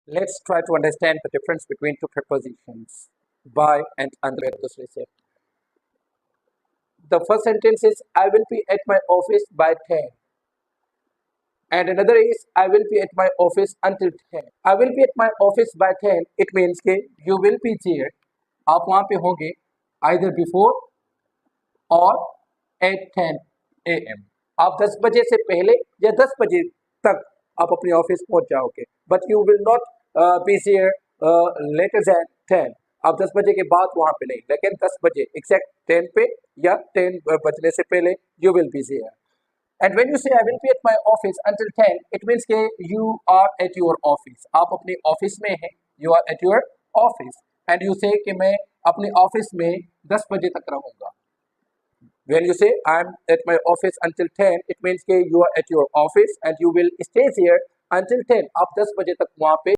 Let's try to understand the difference between two prepositions, by and under दूसरे से. The first sentence is I will be at my office by 10. And another is I will be at my office until 10. I will be at my office by 10. It means कि you will be there. आप वहाँ पे होंगे either before or at 10 a.m. आप 10 बजे से पहले या 10 बजे तक आप अपने ऑफिस पहुंच जाओगे. But you will not be there later than 10. आप 10 बजे के बाद वहाँ पे नहीं, लेकिन 10 बजे exact 10 पे या 10 बजने से पहले you will be there. And when you say I will be at my office until 10, it means कि you are at your office. आप अपने ऑफिस में हैं, you are at your office. And you say कि मैं अपने office में 10 बजे तक रहूँगा. When you say I'm at my office until 10, it means कि you are at your office and you will stay there until 10. आप 10 बजे तक वहाँ पे